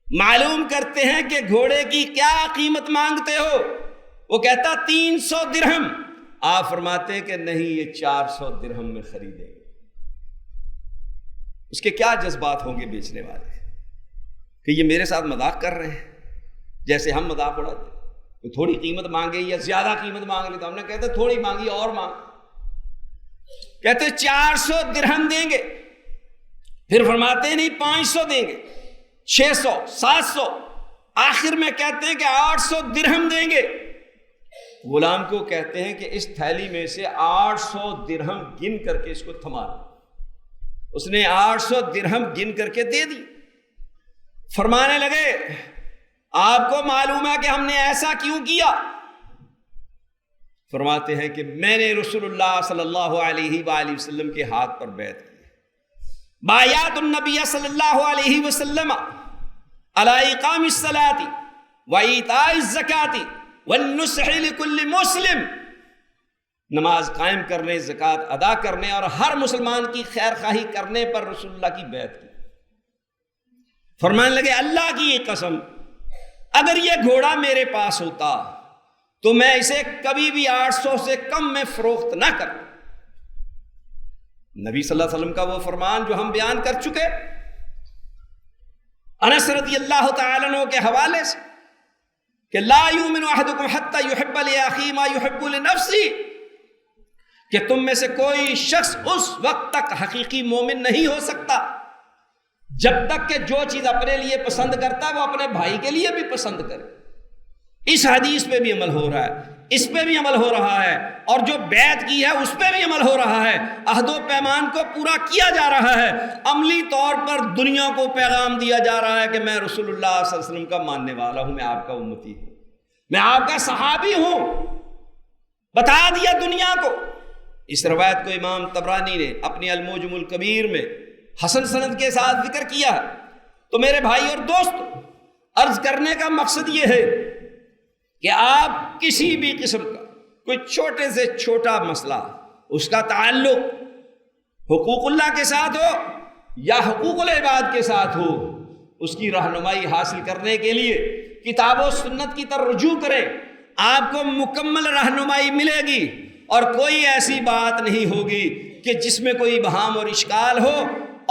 معلوم کرتے ہیں کہ گھوڑے کی کیا قیمت مانگتے ہو؟ وہ کہتا 300 درہم۔ آپ فرماتے کہ نہیں، یہ 400 درہم میں خریدیں گے۔ اس کے کیا جذبات ہوں گے بیچنے والے کہ یہ میرے ساتھ مذاق کر رہے ہیں، جیسے ہم مذاق اڑاتے، تو تھوڑی قیمت مانگے یا زیادہ قیمت مانگ لی تو ہم نے کہتے تھوڑی مانگی اور مانگ، کہتے 400 درہم دیں گے، پھر فرماتے نہیں 500 دیں گے، 600، 700، آخر میں کہتے ہیں کہ 800 درہم دیں گے۔ غلام کو کہتے ہیں کہ اس تھیلی میں سے 800 درہم گن کر کے اس کو تھما دو۔ اس نے 800 درہم گن کر کے دے دی۔ فرمانے لگے آپ کو معلوم ہے کہ ہم نے ایسا کیوں کیا؟ فرماتے ہیں کہ میں نے رسول اللہ صلی اللہ علیہ وآلہ وسلم کے ہاتھ پر بیعت کی، بایات النبی صلی اللہ علیہ وسلم علی اقام الصلاۃ وایتاء الزکاۃ والنصح لکل مسلم، نماز قائم کرنے، زکوٰۃ ادا کرنے اور ہر مسلمان کی خیر خواہی کرنے پر رسول اللہ کی بیعت کی۔ فرمانے لگے اللہ کی یہ قسم، اگر یہ گھوڑا میرے پاس ہوتا تو میں اسے کبھی بھی 800 سے کم میں فروخت نہ کرتا۔ نبی صلی اللہ علیہ وسلم کا وہ فرمان جو ہم بیان کر چکے، انس رضی اللہ تعالیٰ عنہ کے حوالے سے کہ لا یؤمن احدکم حتی یحب لاخیہ ما یحب لنفسہ، کہ تم میں سے کوئی شخص اس وقت تک حقیقی مومن نہیں ہو سکتا جب تک کہ جو چیز اپنے لیے پسند کرتا ہے وہ اپنے بھائی کے لیے بھی پسند کرے۔ اس حدیث پہ بھی عمل ہو رہا ہے، اس پہ بھی عمل ہو رہا ہے، اور جو بیعت کی ہے اس پہ بھی عمل ہو رہا ہے، عہد و پیمان کو پورا کیا جا رہا ہے، عملی طور پر دنیا کو پیغام دیا جا رہا ہے کہ میں رسول اللہ صلی اللہ علیہ وسلم کا ماننے والا ہوں، میں آپ کا امتی ہوں، میں آپ کا صحابی ہوں، بتا دیا دنیا کو۔ اس روایت کو امام طبرانی نے اپنی المعجم الکبیر میں حسن سند کے ساتھ ذکر کیا۔ تو میرے بھائی اور دوست، عرض کرنے کا مقصد یہ ہے کہ آپ کسی بھی قسم کا کوئی چھوٹے سے چھوٹا مسئلہ، اس کا تعلق حقوق اللہ کے ساتھ ہو یا حقوق العباد کے ساتھ ہو، اس کی رہنمائی حاصل کرنے کے لیے کتاب و سنت کی طرف رجوع کریں، آپ کو مکمل رہنمائی ملے گی، اور کوئی ایسی بات نہیں ہوگی کہ جس میں کوئی بہام اور اشکال ہو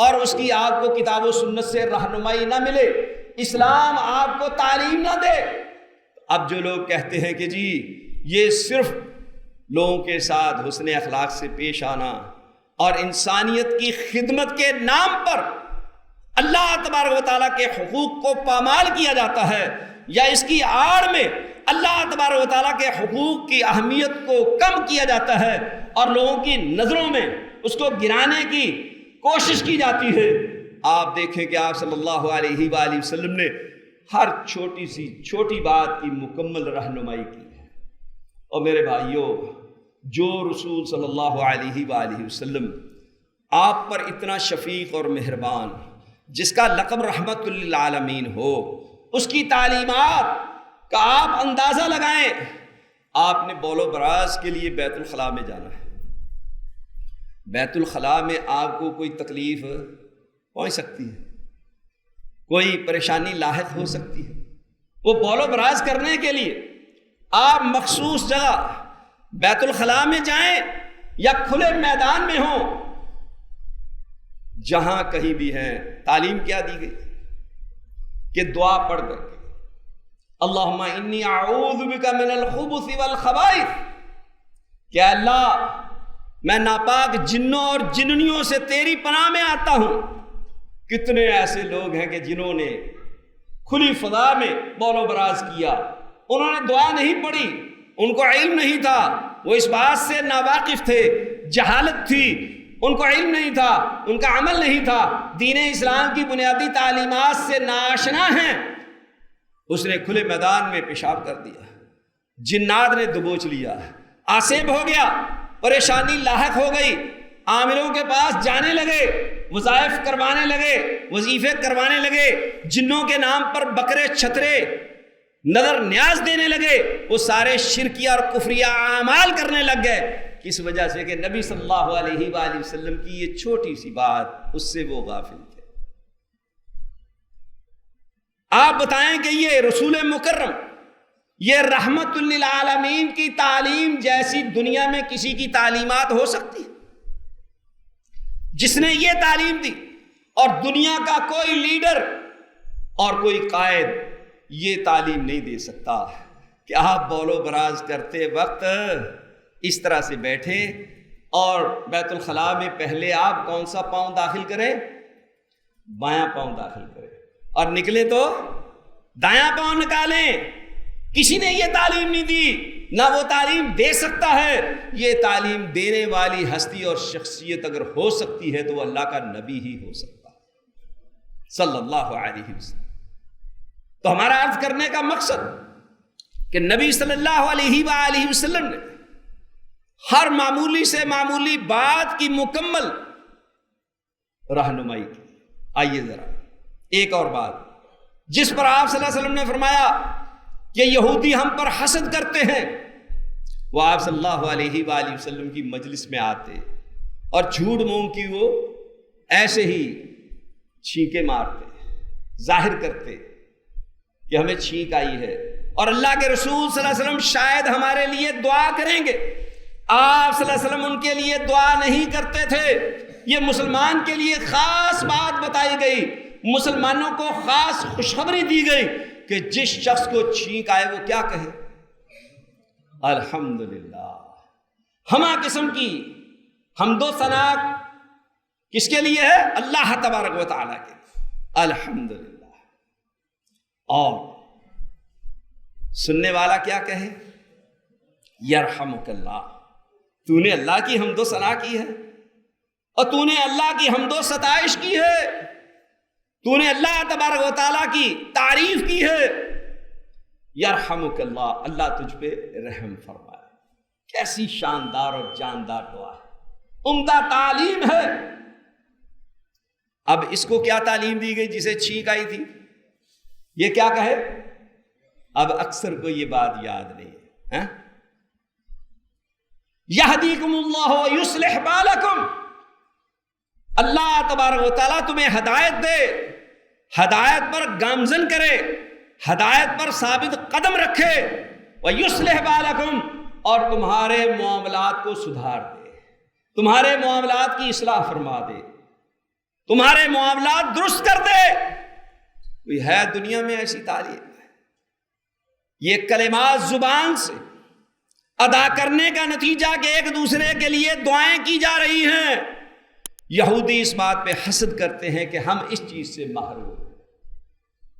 اور اس کی آپ کو کتاب و سنت سے رہنمائی نہ ملے، اسلام آپ کو تعلیم نہ دے۔ اب جو لوگ کہتے ہیں کہ جی یہ صرف لوگوں کے ساتھ حسن اخلاق سے پیش آنا اور انسانیت کی خدمت کے نام پر اللہ تبارک و تعالیٰ کے حقوق کو پامال کیا جاتا ہے، یا اس کی آڑ میں اللہ تبارک و تعالیٰ کے حقوق کی اہمیت کو کم کیا جاتا ہے اور لوگوں کی نظروں میں اس کو گرانے کی کوشش کی جاتی ہے، آپ دیکھیں کہ آپ صلی اللہ علیہ وآلہ وسلم نے ہر چھوٹی سی چھوٹی بات کی مکمل رہنمائی کی ہے۔ اور میرے بھائیوں، جو رسول صلی اللہ علیہ وآلہ وسلم آپ پر اتنا شفیق اور مہربان، جس کا لقب رحمت للعالمین ہو، اس کی تعلیمات کا آپ اندازہ لگائیں۔ آپ نے بول و براز کے لیے بیت الخلاء میں جانا ہے، بیت الخلاء میں آپ کو کوئی تکلیف پہنچ سکتی ہے، کوئی پریشانی لاحق ہو سکتی ہے، وہ بول و براز کرنے کے لیے آپ مخصوص جگہ بیت الخلاء میں جائیں یا کھلے میدان میں ہوں، جہاں کہیں بھی ہیں، تعلیم کیا دی گئی کہ دعا پڑھ کر کے اللہم انی اعوذ بک من الخبث والخبائث، کہ اللہ میں ناپاک جنوں اور جننیوں سے تیری پناہ میں آتا ہوں۔ کتنے ایسے لوگ ہیں کہ جنہوں نے کھلی فضا میں بول و براز کیا، انہوں نے دعا نہیں پڑھی، ان کو علم نہیں تھا، وہ اس بات سے ناواقف تھے، جہالت تھی، ان کو علم نہیں تھا، ان کا عمل نہیں تھا، دین اسلام کی بنیادی تعلیمات سے ناآشنا ہیں، اس نے کھلے میدان میں پیشاب کر دیا، جنات نے دبوچ لیا، آسیب ہو گیا، پریشانی لاحق ہو گئی، عاملوں کے پاس جانے لگے، وظائف کروانے لگے، وظیفے کروانے لگے، جنوں کے نام پر بکرے چھترے نظر نیاز دینے لگے، وہ سارے شرکیہ اور کفریہ اعمال کرنے لگ گئے، کس وجہ سے کہ نبی صلی اللہ علیہ وآلہ وسلم کی یہ چھوٹی سی بات، اس سے وہ غافل تھے۔ آپ بتائیں کہ یہ رسول مکرم، یہ رحمت للعالمین کی تعلیم جیسی دنیا میں کسی کی تعلیمات ہو سکتی؟ جس نے یہ تعلیم دی، اور دنیا کا کوئی لیڈر اور کوئی قائد یہ تعلیم نہیں دے سکتا کہ آپ بول و براز کرتے وقت اس طرح سے بیٹھے اور بیت الخلاء میں پہلے آپ کون سا پاؤں داخل کریں؟ بایاں پاؤں داخل کریں، اور نکلے تو دایاں پاؤں نکالیں۔ کسی نے یہ تعلیم نہیں دی، نہ وہ تعلیم دے سکتا ہے۔ یہ تعلیم دینے والی ہستی اور شخصیت اگر ہو سکتی ہے تو وہ اللہ کا نبی ہی ہو سکتا ہے صلی اللہ علیہ وسلم۔ تو ہمارا عرض کرنے کا مقصد کہ نبی صلی اللہ علیہ وآلہ وسلم نے ہر معمولی سے معمولی بات کی مکمل رہنمائی کی۔ آئیے ذرا ایک اور بات جس پر آپ صلی اللہ علیہ وسلم نے فرمایا کہ یہودی ہم پر حسد کرتے ہیں، وہ آپ صلی اللہ علیہ وآلہ وسلم کی مجلس میں آتے اور جھوٹ منہ کی وہ ایسے ہی چھینکیں مارتے، ظاہر کرتے کہ ہمیں چھینک آئی ہے، اور اللہ کے رسول صلی اللہ علیہ وسلم شاید ہمارے لیے دعا کریں گے، آپ صلی اللہ علیہ وسلم ان کے لیے دعا نہیں کرتے تھے۔ یہ مسلمان کے لیے خاص بات بتائی گئی، مسلمانوں کو خاص خوشخبری دی گئی کہ جس شخص کو چھینک آئے وہ کیا کہے؟ الحمدللہ۔ ہمہ قسم کی حمد و ثنا کس کے لیے ہے؟ اللہ تبارک و تعالیٰ کے لیے، الحمدللہ۔ اور سننے والا کیا کہے؟ یرحمک اللہ۔ تو نے اللہ کی حمد و ثنا کی ہے، اور تو نے اللہ کی حمد و ستائش کی ہے، تو نے اللہ تبارک و تعالیٰ کی تعریف کی ہے۔ یرحمک اللہ، اللہ تجھ پہ رحم فرمائے۔ کیسی شاندار اور جاندار دعا ہے، عمدہ تعلیم ہے۔ اب اس کو کیا تعلیم دی گئی جسے چھینک آئی تھی؟ یہ کیا کہے؟ اب اکثر کو یہ بات یاد نہیں ہے۔ یہدیکم اللہ ویصلح بالکم، اللہ تبارک و تعالیٰ تمہیں ہدایت دے، ہدایت پر گامزن کرے، ہدایت پر ثابت قدم رکھے، ویصلح بالکم، اور تمہارے معاملات کو سدھار دے، تمہارے معاملات کی اصلاح فرما دے، تمہارے معاملات درست کر دے۔ کوئی ہے دنیا میں ایسی تعلیم؟ یہ کلمات زبان سے ادا کرنے کا نتیجہ کہ ایک دوسرے کے لیے دعائیں کی جا رہی ہیں۔ یہودی اس بات پہ حسد کرتے ہیں کہ ہم اس چیز سے محروم ہیں،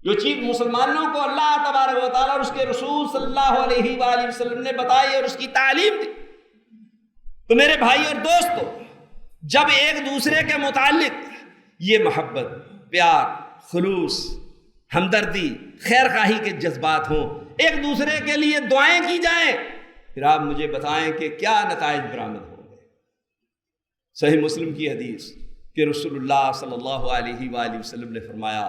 جو چیز مسلمانوں کو اللہ تبارک و تعالیٰ اور اس کے رسول صلی اللہ علیہ وآلہ وسلم نے بتائی اور اس کی تعلیم دی۔ تو میرے بھائی اور دوستو، جب ایک دوسرے کے متعلق یہ محبت، پیار، خلوص، ہمدردی، خیر خواہی کے جذبات ہوں، ایک دوسرے کے لیے دعائیں کی جائیں، پھر آپ مجھے بتائیں کہ کیا نتائج برآمد ہوں گے۔ صحیح مسلم کی حدیث کہ رسول اللہ صلی اللہ علیہ وآلہ وسلم نے فرمایا،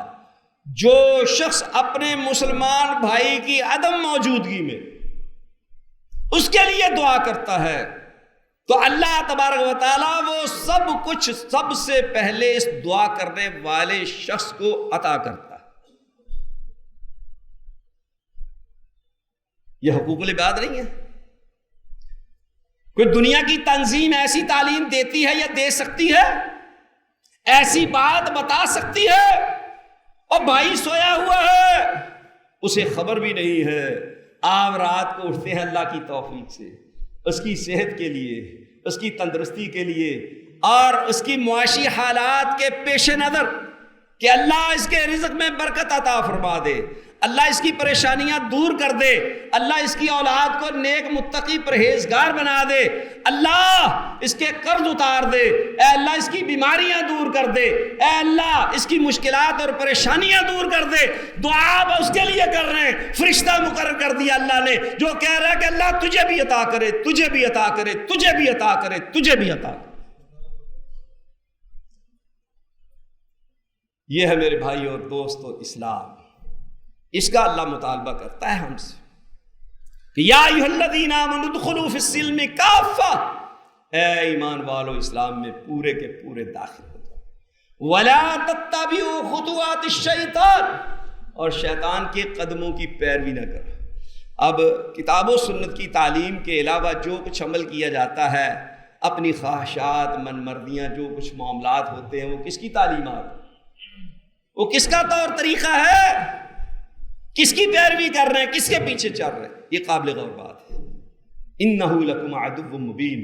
جو شخص اپنے مسلمان بھائی کی عدم موجودگی میں اس کے لیے دعا کرتا ہے تو اللہ تبارک و تعالیٰ وہ سب کچھ سب سے پہلے اس دعا کرنے والے شخص کو عطا کرتا ہے۔ یہ حقوق العباد نہیں ہے؟ کوئی دنیا کی تنظیم ایسی تعلیم دیتی ہے یا دے سکتی ہے؟ ایسی بات بتا سکتی ہے؟ اور بھائی سویا ہوا ہے، اسے خبر بھی نہیں ہے، آپ رات کو اٹھتے ہیں اللہ کی توفیق سے، اس کی صحت کے لیے، اس کی تندرستی کے لیے، اور اس کی معاشی حالات کے پیش نظر کہ اللہ اس کے رزق میں برکت عطا فرما دے، اللہ اس کی پریشانیاں دور کر دے، اللہ اس کی اولاد کو نیک متقی پرہیزگار بنا دے، اللہ اس کے قرض اتار دے، اے اللہ اس کی بیماریاں دور کر دے، اے اللہ اس کی مشکلات اور پریشانیاں دور کر دے۔ دعا آپ اس کے لیے کر رہے ہیں، فرشتہ مقرر کر دیا اللہ نے جو کہہ رہا ہے کہ اللہ تجھے بھی عطا کرے، تجھے بھی عطا کرے، تجھے بھی عطا کرے، تجھے بھی عطا کرے۔ یہ ہے میرے بھائی اور دوستو اسلام، اس کا اللہ مطالبہ کرتا ہے ہم سے کہ یا ایھا الذین آمنوا ادخلوا فی السلم کافہ، اے ایمان والو اسلام میں پورے کے پورے داخل ہو جاؤ، ولا تتبعوا خطوات الشیطان، اور شیطان کے قدموں کی پیروی نہ کرو۔ اب کتاب و سنت کی تعلیم کے علاوہ جو کچھ عمل کیا جاتا ہے، اپنی خواہشات، من مرضیاں، جو کچھ معاملات ہوتے ہیں، وہ کس کی تعلیمات، وہ کس کا طور طریقہ ہے، کس کی پیروی کر رہے ہیں، کس کے پیچھے چل رہے ہیں؟ یہ قابل غور بات ہے۔ انہ لکم عدو مبین،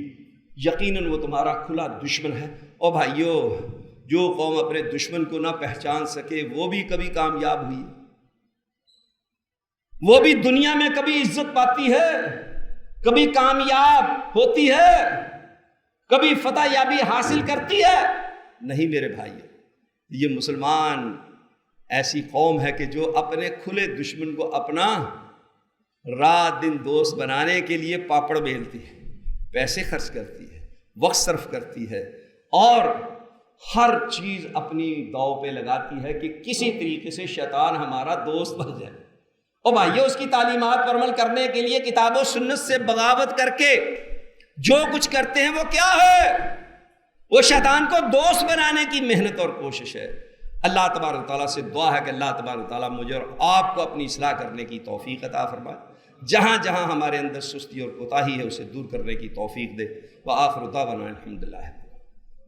یقیناً وہ تمہارا کھلا دشمن ہے۔ اور بھائیو، جو قوم اپنے دشمن کو نہ پہچان سکے وہ بھی کبھی کامیاب ہوئی، وہ بھی دنیا میں کبھی عزت پاتی ہے، کبھی کامیاب ہوتی ہے، کبھی فتح یابی حاصل کرتی ہے؟ نہیں میرے بھائیو، یہ مسلمان ایسی قوم ہے کہ جو اپنے کھلے دشمن کو اپنا رات دن دوست بنانے کے لیے پاپڑ بیلتی ہے، پیسے خرچ کرتی ہے، وقت صرف کرتی ہے، اور ہر چیز اپنی داؤ پہ لگاتی ہے کہ کسی طریقے سے شیطان ہمارا دوست بن جائے. اور بھائیو اس کی تعلیمات پر عمل کرنے کے لیے کتاب و سنت سے بغاوت کر کے جو کچھ کرتے ہیں وہ کیا ہے؟ وہ شیطان کو دوست بنانے کی محنت اور کوشش ہے. اللہ تبارک تعالیٰ سے دعا ہے کہ اللہ تبارک تعالیٰ مجھے اور آپ کو اپنی اصلاح کرنے کی توفیق عطا فرمائے. جہاں جہاں ہمارے اندر سستی اور کوتاہی ہے اسے دور کرنے کی توفیق دے. وآخر دعوانا الحمدللہ.